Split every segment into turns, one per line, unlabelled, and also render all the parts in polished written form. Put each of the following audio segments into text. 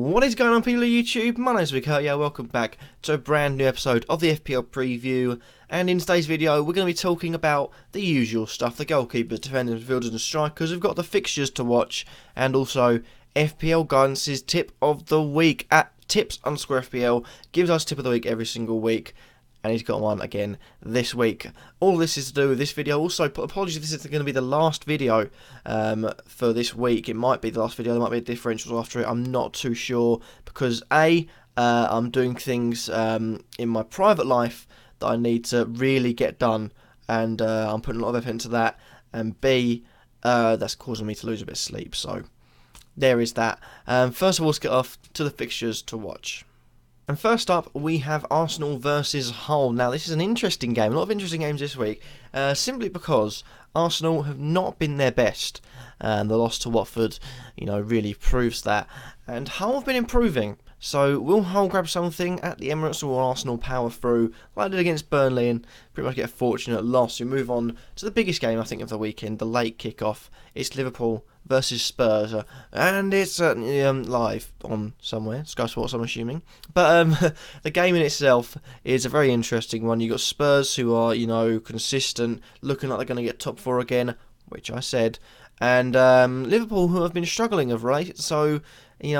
What is going on, people of YouTube? My name is Kurtyoy. Welcome back to a brand new episode of the FPL preview. And in today's video, we're going to be talking about the usual stuff: the goalkeepers, defenders, midfielders, and strikers. We've got the fixtures to watch, and also FPL Guidance's tip of the week at tips_FPL. Gives us tip of the week every single week. And he's got one again this week. All this is to do with this video. Also, apologies if this is going to be the last video for this week. It might be the last video. There might be a differential after it. I'm not too sure because I'm doing things in my private life that I need to really get done, and I'm putting a lot of effort into that. And B, that's causing me to lose a bit of sleep. So there is that. First of all, let's get off to the fixtures to watch. And first up, we have Arsenal versus Hull. Now, this is an interesting game. A lot of interesting games this week, simply because Arsenal have not been their best. And the loss to Watford, really proves that. And Hull have been improving. So, will Hull grab something at the Emirates, or will Arsenal power through, like they did against Burnley, and pretty much get a fortunate loss? We move on to the biggest game, I think, of the weekend, the late kickoff. It's Liverpool versus Spurs, and it's live on somewhere, Sky Sports, I'm assuming. But the game in itself is a very interesting one. You've got Spurs, who are, consistent, looking like they're going to get top four again, which I said, and Liverpool, who have been struggling of late. So, the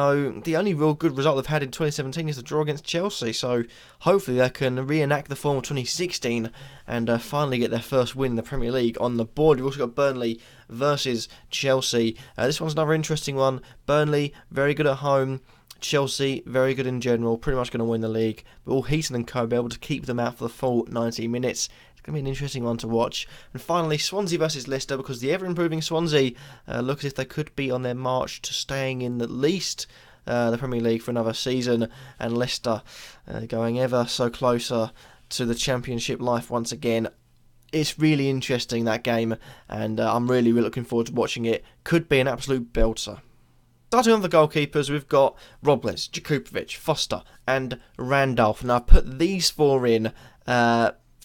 only real good result they've had in 2017 is the draw against Chelsea. So hopefully they can reenact the form of 2016 and finally get their first win in the Premier League on the board. We've also got Burnley versus Chelsea. This one's another interesting one. Burnley, very good at home. Chelsea, very good in general. Pretty much going to win the league. But will Heaton and co be able to keep them out for the full 90 minutes? Going to be an interesting one to watch. And finally, Swansea versus Leicester, because the ever-improving Swansea look as if they could be on their march to staying in at least the Premier League for another season, and Leicester going ever so closer to the Championship life once again. It's really interesting, that game, and I'm really looking forward to watching it. Could be an absolute belter. Starting on the goalkeepers, we've got Robles, Jakupovic, Foster, and Randolph. Now, I've put these four in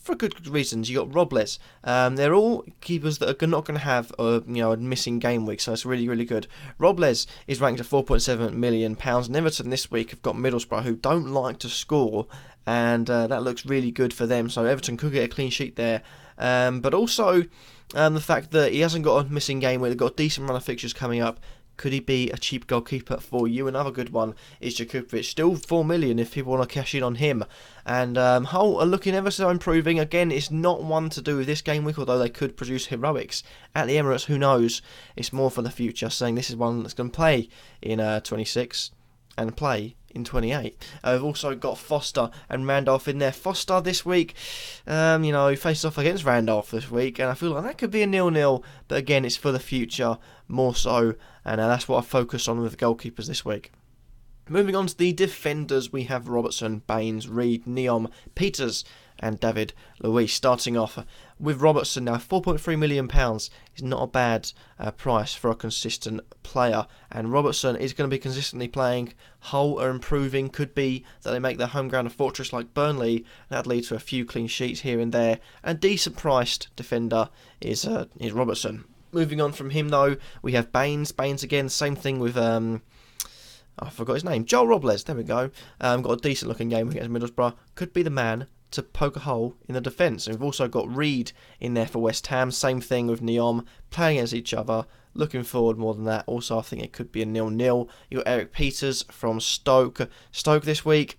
for good reasons. You got Robles. They're all keepers that are not going to have a missing game week, so it's really, really good. Robles is ranked at £4.7 million, and Everton this week have got Middlesbrough, who don't like to score, and that looks really good for them. So Everton could get a clean sheet there. But also the fact that he hasn't got a missing game week, they've got a decent run of fixtures coming up. Could he be a cheap goalkeeper for you? Another good one is Jakupovic. Still $4 million if people want to cash in on him. And Hull are looking ever so improving. Again, it's not one to do with this game week, although they could produce heroics at the Emirates. Who knows? It's more for the future, saying this is one that's going to play in 26 and play in 28. We've also got Foster and Randolph in there. Foster this week, he faced off against Randolph this week, and I feel like that could be a 0-0, but again, it's for the future more so, and that's what I focus on with the goalkeepers this week. Moving on to the defenders, we have Robertson, Baines, Reed, Neom, Peters, and David Luiz. Starting off with Robertson now, £4.3 million is not a bad price for a consistent player, and Robertson is going to be consistently playing. Hull are improving. Could be that they make their home ground a fortress like Burnley, and that'd lead to a few clean sheets here and there. And decent priced defender is Robertson. Moving on from him though, we have Baines. Baines again, same thing with I forgot his name. Joel Robles. There we go. Got a decent looking game against Middlesbrough. Could be the man to poke a hole in the defence. And we've also got Reed in there for West Ham. Same thing with Neom, playing against each other. Looking forward more than that. Also, I think it could be a 0-0. You've got Eric Peters from Stoke. Stoke this week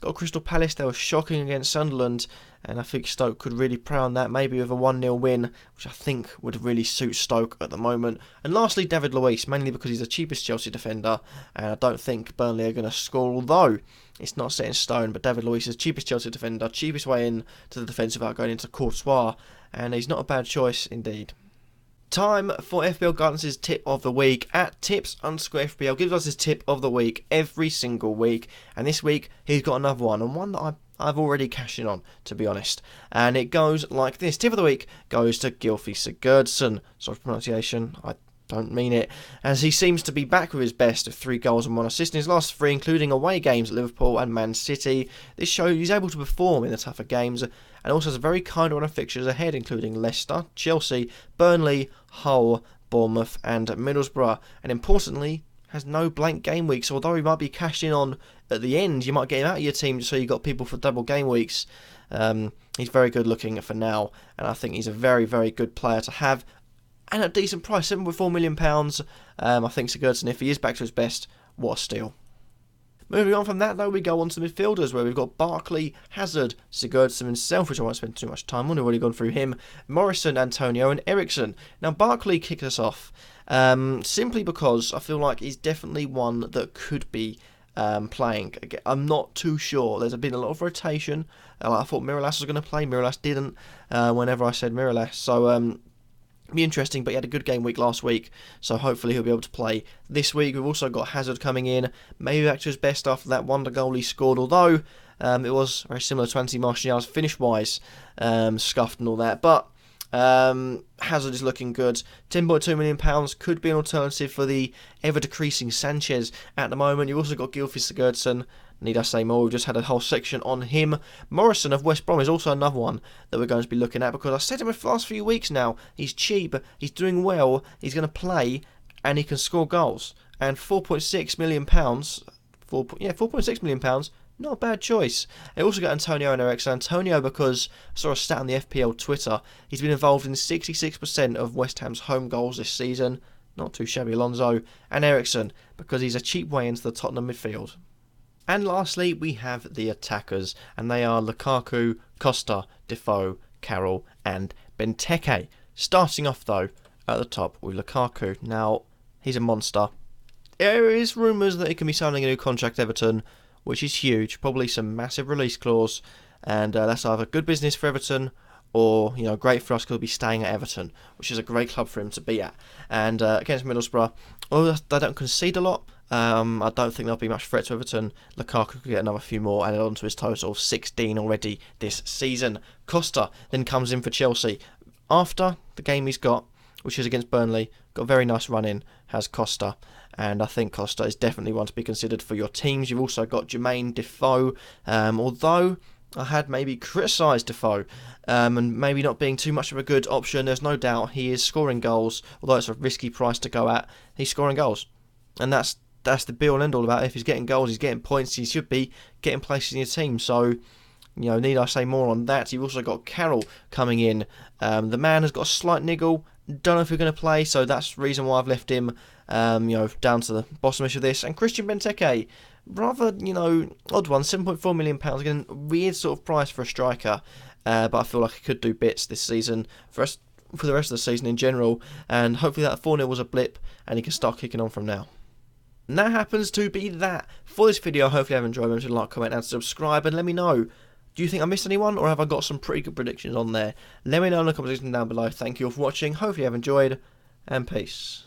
got Crystal Palace. They were shocking against Sunderland, and I think Stoke could really prey on that, maybe with a 1-0 win, which I think would really suit Stoke at the moment. And lastly, David Luiz, mainly because he's the cheapest Chelsea defender, and I don't think Burnley are going to score, although it's not set in stone. But David Luiz is the cheapest Chelsea defender, cheapest way in to the defence without going into Courtois, and he's not a bad choice indeed. Time for FPL Guidance's tip of the week at tips_FPL. Gives us his tip of the week every single week, and this week he's got another one, and one that I've already cashed in on, to be honest. And it goes like this. Tip of the week goes to Gylfi Sigurdsson. Sorry for pronunciation, I don't mean it, as he seems to be back with his best of 3 goals and 1 assist in his last 3, including away games at Liverpool and Man City. This shows he's able to perform in the tougher games, and also has a very kind run of fixtures ahead, including Leicester, Chelsea, Burnley, Hull, Bournemouth and Middlesbrough. And importantly, has no blank game weeks. So although he might be cashed in on at the end, you might get him out of your team just so you've got people for double game weeks. He's very good looking for now, and I think he's a very, very good player to have. And at a decent price, £7.4 million. I think Sigurdsson, if he is back to his best, what a steal. Moving on from that, though, we go on to the midfielders, where we've got Barkley, Hazard, Sigurdsson himself, which I won't spend too much time on. We've already gone through him. Morrison, Antonio, and Eriksson. Now, Barkley kicks us off, simply because I feel like he's definitely one that could be playing. I'm not too sure. There's been a lot of rotation. I thought Mirallas was going to play. Mirallas didn't whenever I said Mirallas. So, be interesting, but he had a good game week last week, so hopefully he'll be able to play this week. We've also got Hazard coming in, maybe back to his best after that wonder goal he scored, although it was very similar to Anthony Martial's finish-wise, scuffed and all that, but Hazard is looking good. £10.2 million could be an alternative for the ever-decreasing Sanchez at the moment. You've also got Gylfi Sigurdsson. Need I say more? We've just had a whole section on him. Morrison of West Brom is also another one that we're going to be looking at, because I said him for the last few weeks now. He's cheap, he's doing well, he's going to play, and he can score goals. And £4.6 million, £4.6 million, not a bad choice. I also got Antonio and Eriksson. Antonio, because I saw a stat on the FPL Twitter, he's been involved in 66% of West Ham's home goals this season. Not too shabby, Alonso. And Eriksson, because he's a cheap way into the Tottenham midfield. And lastly, we have the attackers, and they are Lukaku, Costa, Defoe, Carroll, and Benteke. Starting off, though, at the top with Lukaku. Now, he's a monster. There is rumours that he can be signing a new contract at Everton, which is huge, probably some massive release clause, and that's either good business for Everton or, great for us because he'll be staying at Everton, which is a great club for him to be at. And against Middlesbrough, although they don't concede a lot, I don't think there'll be much threat to Everton. Lukaku could get another few more added on to his total of 16 already this season. Costa then comes in for Chelsea. After the game he's got, which is against Burnley, got a very nice run in, has Costa. And I think Costa is definitely one to be considered for your teams. You've also got Jermaine Defoe, although I had maybe criticised Defoe and maybe not being too much of a good option. There's no doubt he is scoring goals, although it's a risky price to go at. He's scoring goals, and that's the be all and end all about it. If he's getting goals, he's getting points, he should be getting places in your team. So, need I say more on that? You've also got Carroll coming in. The man has got a slight niggle. Don't know if he's going to play, so that's the reason why I've left him, down to the bottomish of this. And Christian Benteke, rather, odd one, £7.4 million, again, weird sort of price for a striker, but I feel like he could do bits this season for the rest of the season in general, and hopefully that 4-0 was a blip, and he can start kicking on from now. And that happens to be that for this video. Hopefully you have enjoyed it. Remember to like, comment and subscribe, and let me know, do you think I missed anyone, or have I got some pretty good predictions on there? Let me know in the comment section down below. Thank you all for watching, hopefully you have enjoyed, and peace.